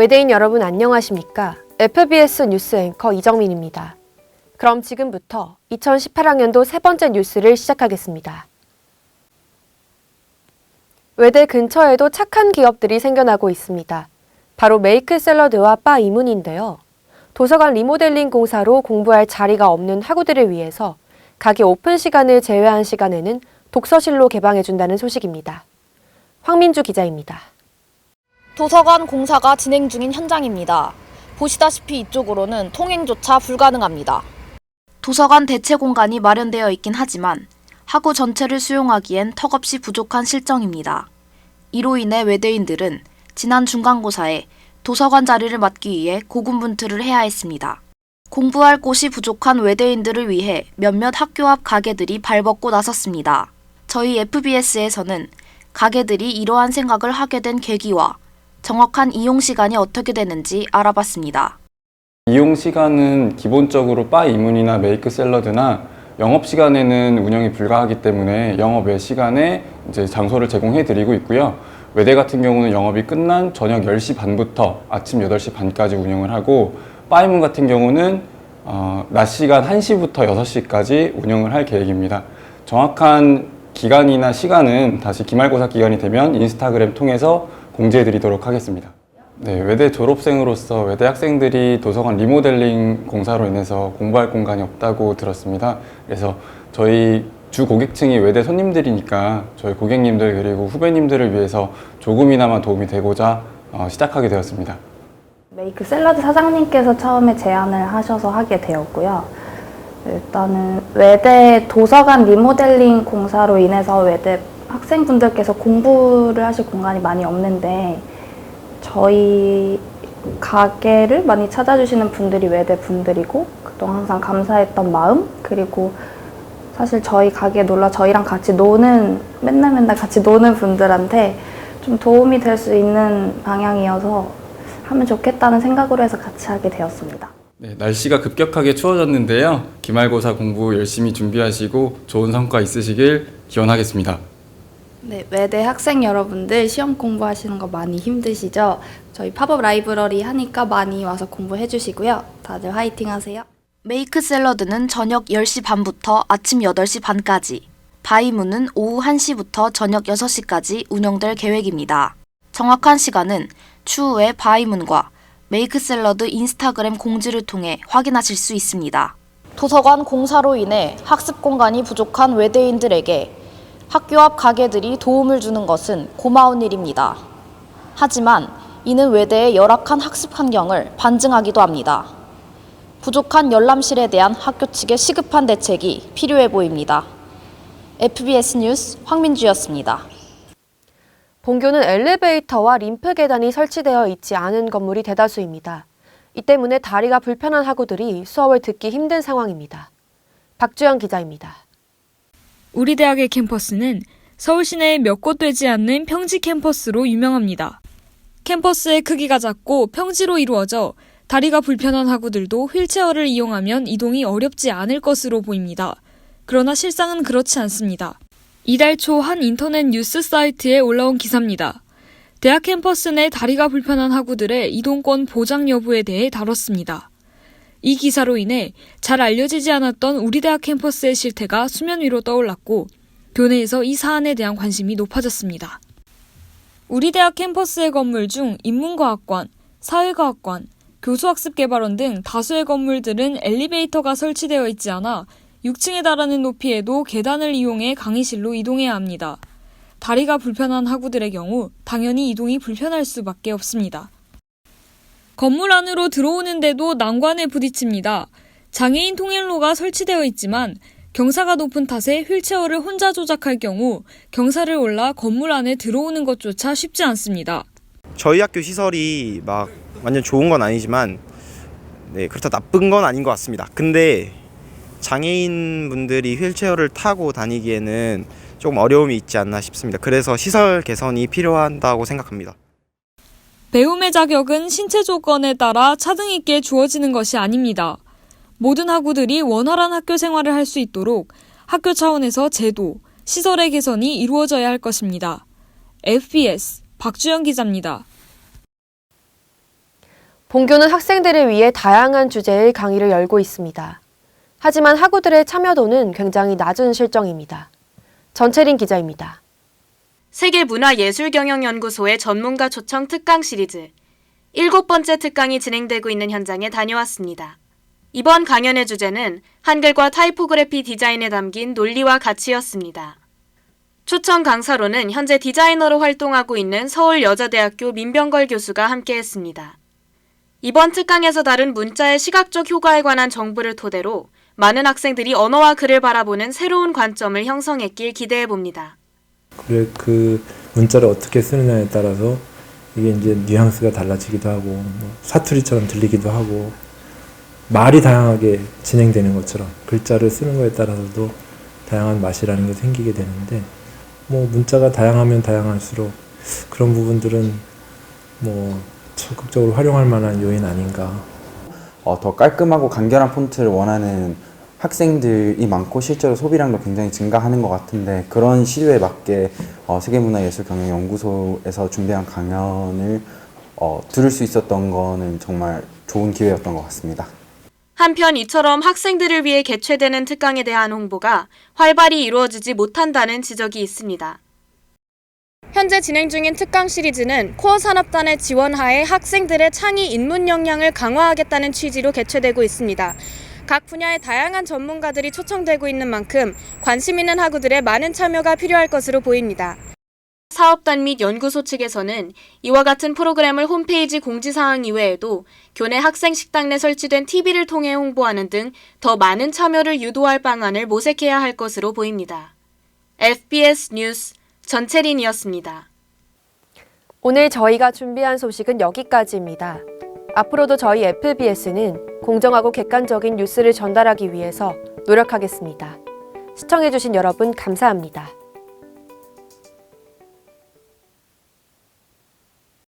외대인 여러분 안녕하십니까? FBS 뉴스 앵커 이정민입니다. 그럼 지금부터 2018학년도 세 번째 뉴스를 시작하겠습니다. 외대 근처에도 착한 기업들이 생겨나고 있습니다. 바로 메이크 샐러드와 바 이문인데요. 도서관 리모델링 공사로 공부할 자리가 없는 학우들을 위해서 가게 오픈 시간을 제외한 시간에는 독서실로 개방해준다는 소식입니다. 황민주 기자입니다. 도서관 공사가 진행 중인 현장입니다. 보시다시피 이쪽으로는 통행조차 불가능합니다. 도서관 대체 공간이 마련되어 있긴 하지만 학우 전체를 수용하기엔 턱없이 부족한 실정입니다. 이로 인해 외대인들은 지난 중간고사에 도서관 자리를 맡기 위해 고군분투를 해야 했습니다. 공부할 곳이 부족한 외대인들을 위해 몇몇 학교 앞 가게들이 발벗고 나섰습니다. 저희 FBS에서는 가게들이 이러한 생각을 하게 된 계기와 정확한 이용 시간이 어떻게 되는지 알아봤습니다. 이용 시간은 기본적으로 바 이문이나 메이크 샐러드나 영업 시간에는 운영이 불가하기 때문에 영업 외 시간에 이제 장소를 제공해 드리고 있고요. 외대 같은 경우는 영업이 끝난 저녁 10시 반부터 아침 8시 반까지 운영을 하고, 바 이문 같은 경우는 낮 시간 1시부터 6시까지 운영을 할 계획입니다. 정확한 기간이나 시간은 다시 기말고사 기간이 되면 인스타그램 통해서 공지해 드리도록 하겠습니다. 네, 외대 졸업생으로서 외대 학생들이 도서관 리모델링 공사로 인해서 공부할 공간이 없다고 들었습니다. 그래서 저희 주 고객층이 외대 손님들이니까 저희 고객님들 그리고 후배님들을 위해서 조금이나마 도움이 되고자 시작하게 되었습니다. 메이크 샐러드 사장님께서 처음에 제안을 하셔서 하게 되었고요. 일단은 외대 도서관 리모델링 공사로 인해서 외대 학생분들께서 공부를 하실 공간이 많이 없는데, 저희 가게를 많이 찾아주시는 분들이 외대 분들이고, 그동안 항상 감사했던 마음, 그리고 사실 저희 가게에 놀러 저희랑 같이 노는, 맨날 같이 노는 분들한테 좀 도움이 될 수 있는 방향이어서 하면 좋겠다는 생각으로 해서 같이 하게 되었습니다. 네, 날씨가 급격하게 추워졌는데요. 기말고사 공부 열심히 준비하시고 좋은 성과 있으시길 기원하겠습니다. 네, 외대 학생 여러분들 시험 공부하시는 거 많이 힘드시죠? 저희 팝업 라이브러리 하니까 많이 와서 공부해 주시고요. 다들 화이팅 하세요. 메이크 샐러드는 저녁 10시 반부터 아침 8시 반까지, 바이문은 오후 1시부터 저녁 6시까지 운영될 계획입니다. 정확한 시간은 추후에 바이문과 메이크 샐러드 인스타그램 공지를 통해 확인하실 수 있습니다. 도서관 공사로 인해 학습 공간이 부족한 외대인들에게 학교 앞 가게들이 도움을 주는 것은 고마운 일입니다. 하지만 이는 외대의 열악한 학습 환경을 반증하기도 합니다. 부족한 열람실에 대한 학교 측의 시급한 대책이 필요해 보입니다. FBS 뉴스 황민주였습니다. 본교는 엘리베이터와 림프 계단이 설치되어 있지 않은 건물이 대다수입니다. 이 때문에 다리가 불편한 학우들이 수업을 듣기 힘든 상황입니다. 박주영 기자입니다. 우리 대학의 캠퍼스는 서울 시내에 몇 곳 되지 않는 평지 캠퍼스로 유명합니다. 캠퍼스의 크기가 작고 평지로 이루어져 다리가 불편한 학우들도 휠체어를 이용하면 이동이 어렵지 않을 것으로 보입니다. 그러나 실상은 그렇지 않습니다. 이달 초 한 인터넷 뉴스 사이트에 올라온 기사입니다. 대학 캠퍼스 내 다리가 불편한 학우들의 이동권 보장 여부에 대해 다뤘습니다. 이 기사로 인해 잘 알려지지 않았던 우리 대학 캠퍼스의 실태가 수면 위로 떠올랐고, 교내에서 이 사안에 대한 관심이 높아졌습니다. 우리 대학 캠퍼스의 건물 중 인문과학관, 사회과학관, 교수학습개발원 등 다수의 건물들은 엘리베이터가 설치되어 있지 않아 6층에 달하는 높이에도 계단을 이용해 강의실로 이동해야 합니다. 다리가 불편한 학우들의 경우 당연히 이동이 불편할 수밖에 없습니다. 건물 안으로 들어오는데도 난관에 부딪힙니다. 장애인 통행로가 설치되어 있지만 경사가 높은 탓에 휠체어를 혼자 조작할 경우 경사를 올라 건물 안에 들어오는 것조차 쉽지 않습니다. 저희 학교 시설이 막 완전 좋은 건 아니지만 그렇다 나쁜 건 아닌 것 같습니다. 근데 장애인 분들이 휠체어를 타고 다니기에는 조금 어려움이 있지 않나 싶습니다. 그래서 시설 개선이 필요하다고 생각합니다. 배움의 자격은 신체 조건에 따라 차등 있게 주어지는 것이 아닙니다. 모든 학우들이 원활한 학교 생활을 할 수 있도록 학교 차원에서 제도, 시설의 개선이 이루어져야 할 것입니다. FBS 박주영 기자입니다. 본교는 학생들을 위해 다양한 주제의 강의를 열고 있습니다. 하지만 학우들의 참여도는 굉장히 낮은 실정입니다. 전채린 기자입니다. 세계문화예술경영연구소의 전문가 초청 특강 시리즈 7번째 특강이 진행되고 있는 현장에 다녀왔습니다. 이번 강연의 주제는 한글과 타이포그래피 디자인에 담긴 논리와 가치였습니다. 초청 강사로는 현재 디자이너로 활동하고 있는 서울여자대학교 민병걸 교수가 함께했습니다. 이번 특강에서 다룬 문자의 시각적 효과에 관한 정보를 토대로 많은 학생들이 언어와 글을 바라보는 새로운 관점을 형성했길 기대해봅니다. 그래 그 문자를 어떻게 쓰느냐에 따라서 이게 이제 뉘앙스가 달라지기도 하고 뭐 사투리처럼 들리기도 하고 말이 다양하게 진행되는 것처럼 글자를 쓰는 거에 따라서도 다양한 맛이라는 게 생기게 되는데 뭐 문자가 다양하면 다양할수록 그런 부분들은 뭐 적극적으로 활용할 만한 요인 아닌가. 더 깔끔하고 간결한 폰트를 원하는 학생들이 많고 실제로 소비량도 굉장히 증가하는 것 같은데 그런 시류에 맞게 세계문화예술경영연구소에서 준비한 강연을 들을 수 있었던 거는 정말 좋은 기회였던 것 같습니다. 한편 이처럼 학생들을 위해 개최되는 특강에 대한 홍보가 활발히 이루어지지 못한다는 지적이 있습니다. 현재 진행 중인 특강 시리즈는 코어 산업단의 지원하에 학생들의 창의 입문 역량을 강화하겠다는 취지로 개최되고 있습니다. 각 분야의 다양한 전문가들이 초청되고 있는 만큼 관심 있는 학우들의 많은 참여가 필요할 것으로 보입니다. 사업단 및 연구소 측에서는 이와 같은 프로그램을 홈페이지 공지사항 이외에도 교내 학생 식당 내 설치된 TV를 통해 홍보하는 등 더 많은 참여를 유도할 방안을 모색해야 할 것으로 보입니다. FBS 뉴스 전채린이었습니다. 오늘 저희가 준비한 소식은 여기까지입니다. 앞으로도 저희 FBS는 공정하고 객관적인 뉴스를 전달하기 위해서 노력하겠습니다. 시청해주신 여러분 감사합니다.